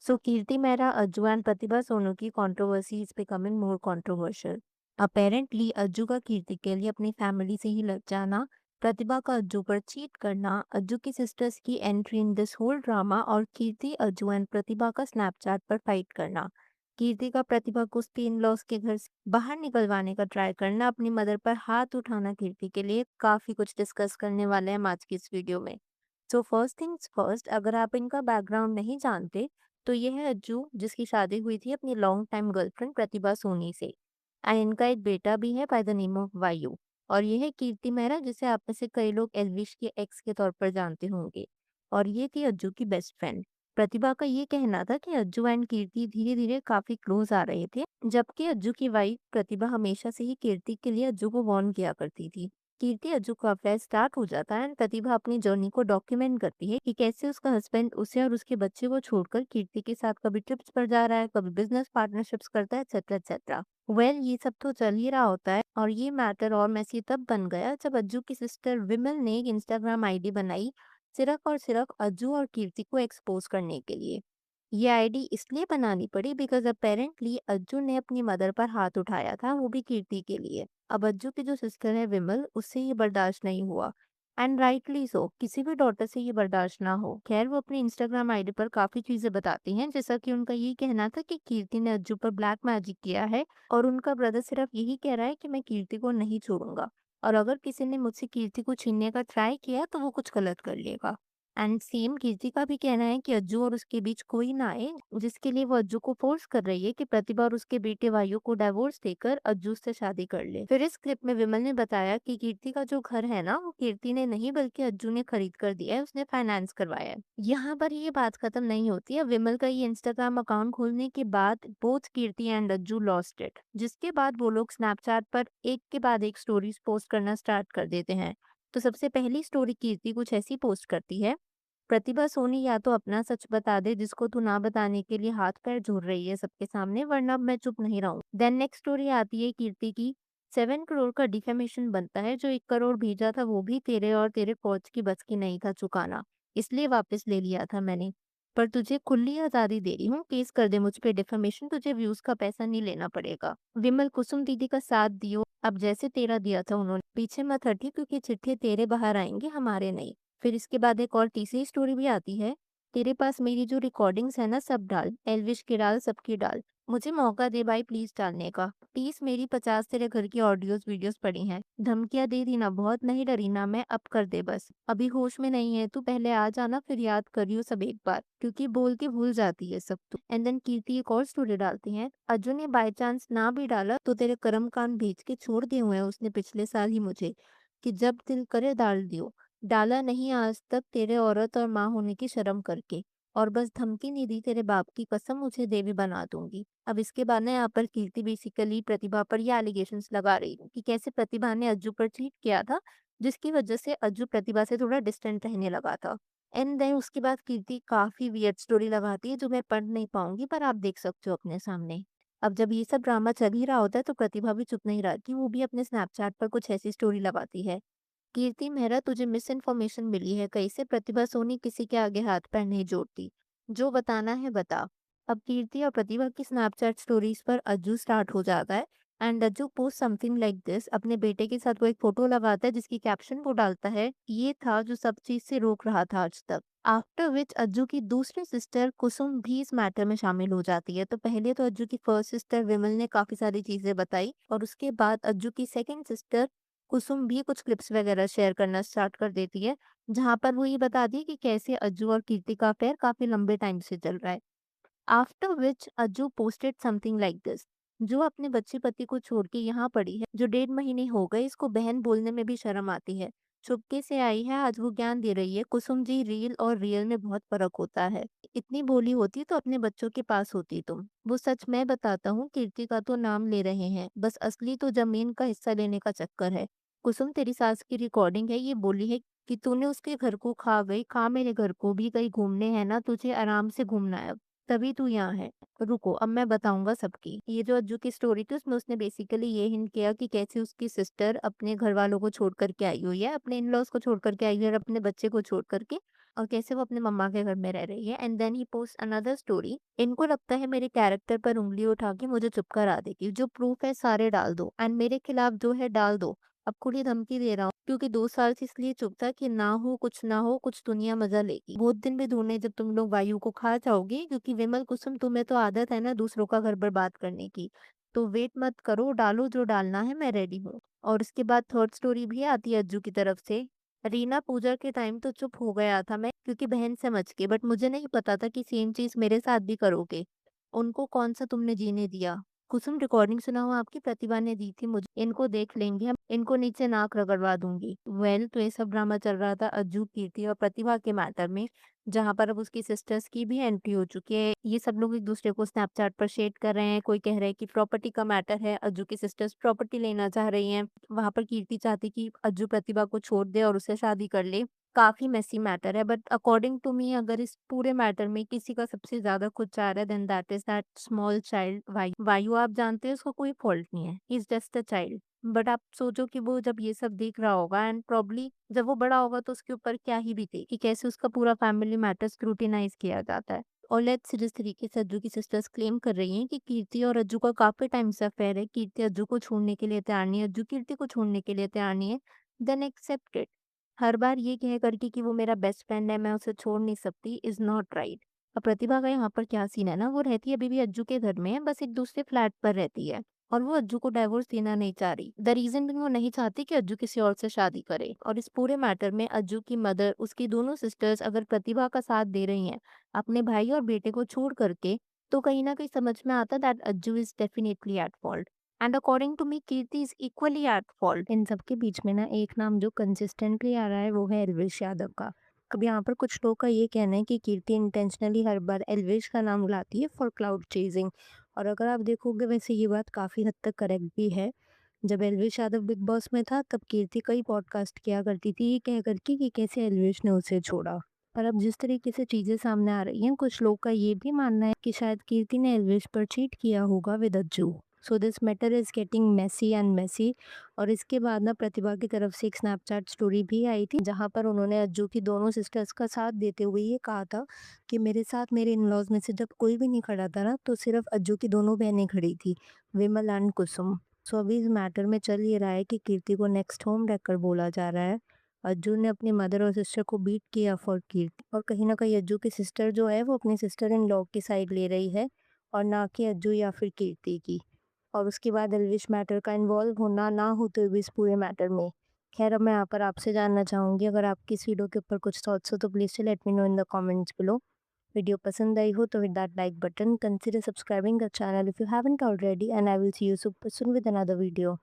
So Kirti Mehra, Ajju and Pratibha Sonu की controversy is becoming more controversial. Apparently, Ajju का कीर्ति के लिए अपनी फैमिली से ही लग जाना, प्रतिभा का अज्जू पर चीट करना, अज्जू की सिस्टर्स की entry in this whole drama और कीर्ति अज्जू एंड प्रतिभा का स्नैपचैट पर फाइट करना। कीर्ति का प्रतिभा को उसके इन लॉस के घर से बाहर निकलवाने का ट्राई करना, अपनी मदर पर हाथ उठाना कीर्ति के लिए काफी कुछ डिस्कस करने वाले हैं हम आज की इस वीडियो में। सो फर्स्ट थिंग्स फर्स्ट, अगर आप इनका बैकग्राउंड नहीं जानते तो ये है अज्जू जिसकी शादी हुई थी अपनी लॉन्ग टाइम गर्लफ्रेंड प्रतिभा सोनी से एंड इनका एक बेटा भी है बाय द नेम ऑफ वायु। और ये है कीर्ति मेहरा जिसे आप में से कई लोग एल्विश के एक्स के तौर पर जानते होंगे। और ये थी अज्जू की बेस्ट फ्रेंड। प्रतिभा का ये कहना था कि अज्जू एंड कीर्ति धीरे धीरे काफी क्लोज आ रहे थे, जबकि अज्जू की वाइफ प्रतिभा हमेशा से ही कीर्ति के लिए अज्जू को वार्न किया करती थी। कीर्ति अज्जू का अफेयर स्टार्ट हो जाता है एंड प्रतिभा अपनी जर्नी को डॉक्यूमेंट करती है कि कैसे उसका हस्बैंड उसे और उसके बच्चे को छोड़कर कीर्ति के साथ कभी ट्रिप्स पर जा रहा है, कभी बिजनेस पार्टनरशिप्स करता है, एक्सेट्रा एक्सेट्रा। ये सब तो चल ही रहा होता है और ये मैटर और मैसी तब बन गया जब अज्जू की सिस्टर विमल ने एक इंस्टाग्राम आईडी बनाई, सिर्फ और सिर्फ अज्जू और कीर्ति को एक्सपोज करने के लिए। ये आईडी इसलिए बनानी पड़ी बिकॉज अपेरेंटली अज्जू ने अपनी मदर पर हाथ उठाया था, वो भी कीर्ति के लिए। अब अज्जू की जो सिस्टर है विमल, उससे ये बर्दाश्त नहीं हुआ एंड राइटली सो, किसी भी डॉटर से ये बर्दाश्त ना हो। खैर वो अपनी इंस्टाग्राम आईडी पर काफी चीजें बताती हैं, जैसा कि उनका ये कहना था कि कीर्ति ने अज्जू पर ब्लैक मैजिक किया है और उनका ब्रदर सिर्फ यही कह रहा है कि मैं कीर्ति को नहीं छोड़ूंगा और अगर किसी ने मुझसे कीर्ति को छीनने का ट्राई किया तो वो कुछ गलत कर लेगा। एंड सेम कीर्ति का भी कहना है कि अज्जू और उसके बीच कोई ना आए, जिसके लिए वो अज्जू को फोर्स कर रही है कि प्रतिभा और उसके बेटे वायु को डिवोर्स देकर अज्जू से शादी कर ले। फिर इस क्लिप में विमल ने बताया कि कीर्ति का जो घर है ना, वो कीर्ति ने नहीं बल्कि अज्जू ने खरीद कर दिया है, उसने फाइनेंस करवाया है। यहाँ पर ये बात खत्म नहीं होती है। विमल का ये इंस्टाग्राम अकाउंट खोलने के बाद both Kirti and Ajju lost it, जिसके बाद वो लोग स्नैपचैट पर एक के बाद एक स्टोरीज पोस्ट करना स्टार्ट कर देते हैं। तो सबसे पहली स्टोरी कीर्ति कुछ ऐसी पोस्ट करती है, प्रतिभा सोनी या तो अपना सच बता दे जिसको तू ना बताने के लिए हाथ पैर जोड़ रही है सबके सामने, वरना मैं चुप नहीं रहूं। देन नेक्स्ट स्टोरी आती है कीर्ति की, 7 करोड़ का डिफेमेशन बनता है, जो 1 करोड़ भेजा था वो भी तेरे और तेरे फौज की बस की नहीं था चुकाना, इसलिए वापस ले लिया था मैंने। पर तुझे खुली आजादी दे रही हूँ, केस कर दे मुझ पे डिफेमेशन, तुझे व्यूज का पैसा नहीं लेना पड़ेगा। विमल कुसुम दीदी का साथ दियो, अब जैसे तेरा दिया था उन्होंने, पीछे मत हटी क्योंकि चिट्ठे तेरे बाहर आएंगे हमारे नहीं। फिर इसके बाद एक और तीसरी स्टोरी भी आती है, तेरे पास मेरी जो रिकॉर्डिंग्स है ना सब डाल, एल्विश की डाल, सबकी डाल, मुझे मौका दे भाई प्लीज डालने का, प्लीज मेरी 50 तेरे घर की ऑडियोज वीडियोस पड़ी हैं, धमकियां दे दी ना, बहुत नहीं डरी ना मैं, अब कर दे बस, अभी होश में नहीं है तू, पहले आ जाना फिर याद करियो सब एक बार, क्योंकि बोल के भूल जाती है सब तू। एंड देन कीर्ति एक और स्टोरी डालती है, अर्जुन ने बाय चांस ना भी डाला तो तेरे कर्म कांड भेज के छोड़ दिए हुए हैं उसने पिछले साल ही मुझे, कि जब दिल करे डाल दियो, डाला नहीं आज तक तेरे औरत और माँ होने की शर्म करके, और बस धमकी नहीं दी तेरे बाप की कसम, मुझे देवी बना दूंगी। अब इसके बाद ना यहाँ पर कीर्ति बेसिकली प्रतिभा पर ये एलिगेशंस लगा रही है कि कैसे प्रतिभा ने अज्जू पर चीट किया था, जिसकी वजह से अज्जू प्रतिभा से थोड़ा डिस्टेंट रहने लगा था। एंड देन उसके बाद कीर्ति काफी वियर्ड स्टोरी लगाती है जो मैं पढ़ नहीं पाऊंगी, पर आप देख सकते हो अपने सामने। अब जब ये सब ड्रामा चल ही रहा होता है तो प्रतिभा भी चुप नहीं रहती, वो भी अपने स्नैपचैट पर कुछ ऐसी स्टोरी लगाती है, कीर्ति मेहरा तुझे मिस इन्फॉर्मेशन मिली है कहीं से, प्रतिभा सोनी किसी के आगे हाथ पैर नहीं जोड़ती, जो बताना है बता। अब कीर्ति और प्रतिभा की स्नैपचैट स्टोरीज पर अज्जू स्टार्ट हो जाता है and Ajju post something like this, अपने बेटे के साथ वो एक फोटो लगाता है जिसकी कैप्शन वो डालता है, ये था जो सब चीज से रोक रहा था आज तक। आफ्टर विच अज्जू की दूसरी सिस्टर कुसुम भी इस मैटर में शामिल हो जाती है। तो पहले तो अज्जू की फर्स्ट सिस्टर विमल ने काफी सारी चीजें बताई और उसके बाद अज्जू की सेकंड सिस्टर कुसुम भी कुछ क्लिप्स वगैरह शेयर करना स्टार्ट कर देती है, जहां पर वो ये बताती है कि कैसे अज्जू और कीर्ति का अफेयर काफी लंबे टाइम से चल रहा है। After which Ajju posted something like this, जो अपने बच्चे पति को छोड़ के यहाँ पड़ी है, जो 1.5 महीने हो गए, इसको बहन बोलने में भी शर्म आती है, चुपके से आई है, आज वो ज्ञान दे रही है, कुसुम जी रील और रियल में बहुत फर्क होता है, इतनी भोली होती तो अपने बच्चों के पास होती तुम, वो सच मैं बताता हूँ, कीर्ति का तो नाम ले रहे हैं, बस असली तो जमीन का हिस्सा लेने का चक्कर है। कुसुम तेरी सास की रिकॉर्डिंग है, ये बोली है कि तूने उसके घर को खा गई, खा मेरे घर को भी, कहीं घूमने है ना तुझे, आराम से घूमना है, तभी तू यहाँ है। रुको अब मैं बताऊंगा सबकी। ये जो अज्जू की स्टोरी थी उसमें उसने बेसिकली ये हिंट किया कि कैसे उसकी सिस्टर अपने घर वालों को छोड़ करके आई हुई है, अपने इन लॉज को छोड़ करके आई हुई है और अपने बच्चे को छोड़ करके, और कैसे वो अपने मम्मा के घर में रह रही है। And then he post another story, इनको लगता है मेरे कैरेक्टर पर उंगली उठा के मुझे चुप करा देगी, जो प्रूफ है सारे डाल दो एंड मेरे खिलाफ जो है डाल दो। अब खुद ही धमकी दे रहा हूँ क्योंकि 2 साल से इसलिए चुप था कि ना हो कुछ ना हो, कुछ दुनिया मजा लेगी। बहुत दिन भी ढूंढने जब तुम लोग वायु को खा जाओगे, क्योंकि विमल कुसुम तुम्हें तो आदत है ना दूसरों का घर बर्बाद करने की। तो वेट मत करो, डालो जो डालना है, मैं रेडी हूँ। और उसके बाद थर्ड स्टोरी भी आती है अज्जू की तरफ से। रीना पूजा के टाइम तो चुप हो गया था मैं, क्योंकि बहन समझ के, बट मुझे नहीं पता था कि सेम चीज मेरे साथ भी करोगे। उनको कौन सा तुमने जीने दिया। कुसुम रिकॉर्डिंग सुना हो आपकी, प्रतिभा ने दी थी मुझे, इनको देख लेंगे हम, इनको नीचे नाक रगड़वा दूंगी। तो ये सब ड्रामा चल रहा था अज्जू, कीर्ति और प्रतिभा के मैटर में, जहां पर अब उसकी सिस्टर्स की भी एंट्री हो चुकी है। ये सब लोग एक दूसरे को स्नैपचैट पर शेड कर रहे हैं। कोई कह रहा है कि प्रॉपर्टी का मैटर है, अज्जू की सिस्टर्स प्रॉपर्टी लेना चाह रही हैं। वहां पर कीर्ति चाहती कि अज्जू प्रतिभा को छोड़ दे और उससे शादी कर ले। काफी मेसी मैटर है, बट अकॉर्डिंग टू मी अगर इस पूरे मैटर में किसी का सबसे ज्यादा कुछ चाह रहा है, then that is that small child Vayu. Vayu आप जानते हैं उसका कोई फॉल्ट नहीं है, he is just a child. But आप सोचो कि वो जब ये सब देख रहा होगा एंड प्रॉब्ली जब वो बड़ा होगा तो उसके ऊपर क्या ही बीते कि कैसे उसका पूरा फैमिली मैटर स्क्रूटिनाइज किया जाता है। और लेट्स जिस तरीके से अज्जू की सिस्टर्स क्लेम कर रही हैं कि कीर्ति और अज्जू का काफी टाइम से अफेयर है, कीर्ति अज्जू को छोड़ने के लिए तैयार नहीं है, अज्जू कीर्ति को छोड़ने के लिए तैयार नहीं है, देन एक्सेप्ट इट। हर बार ये कह करके कि वो मेरा बेस्ट फ्रेंड है, मैं उसे छोड़ नहीं सकती, इज नॉट राइट। अब प्रतिभा का यहाँ पर क्या सीन है ना, वो रहती है अभी भी अज्जू के घर में है, बस एक दूसरे फ्लैट पर रहती है। और वो अज्जू को डाइवोर्स देना नहीं चाह रही। द रीजन भी वो नहीं चाहती कि अज्जू किसी और से शादी करे। और इस पूरे मैटर में अज्जू की मदर, उसकी दोनों सिस्टर्स अगर प्रतिभा का साथ दे रही हैं अपने भाई और बेटे को छोड़ करके, तो कहीं ना कहीं समझ में आता that Ajju is definitely at fault. And according to me Kirti is equally at fault. इन सब के बीच में ना एक नाम जो कंसिस्टेंटली आ रहा है वो है एल्विश यादव का। अब यहाँ पर कुछ लोग का ये कहना है कि कीर्ति इंटेंशनली हर बार एल्विश का नाम लाती है फॉर क्लाउड चेजिंग। और अगर आप देखोगे वैसे ये बात काफ़ी हद तक करेक्ट भी है। जब एल्विश यादव बिग बॉस में था तब कीर्ति कई पॉडकास्ट किया करती थी ये कह करके कि कैसे एल्विश ने उसे छोड़ा। पर अब जिस तरीके से चीज़ें सामने आ रही हैं, कुछ लोग का ये भी मानना है कि शायद कीर्ति ने एल्विश पर चीट किया होगा with Ajju. So this matter is getting messy and messy. और इसके बाद ना प्रतिभा की तरफ से एक स्नैपचैट स्टोरी भी आई थी जहाँ पर उन्होंने अज्जू की दोनों सिस्टर्स का साथ देते हुए ये कहा था कि मेरे साथ मेरे इन-लॉज़ में से जब कोई भी नहीं खड़ा था ना, तो सिर्फ़ अज्जू की दोनों बहनें खड़ी थी, विमल एंड कुसुम। सो अभी इस मैटर में चल ये रहा है कि कीर्ति को नेक्स्ट होम रेकर बोला जा रहा है। अज्जू ने अपनी मदर और सिस्टर को बीट किया फॉर कीर्ति, और कहीं न कहीं अज्जू की सिस्टर जो है वो अपनी सिस्टर इन लॉ की साइड ले रही है और ना कि अज्जू या फिर कीर्ति की। और उसके बाद एल्विश मैटर का इन्वॉल्व होना ना होते हुए इस पूरे मैटर में। ख़ैर अब मैं यहाँ पर आपसे जानना चाहूँगी, अगर आपकी इस वीडियो के ऊपर कुछ थॉट्स हो तो please do let me know in the comments below. Video पसंद आई हो तो hit that like button, consider subscribing the channel if you haven't already, and I will see you super soon with another video.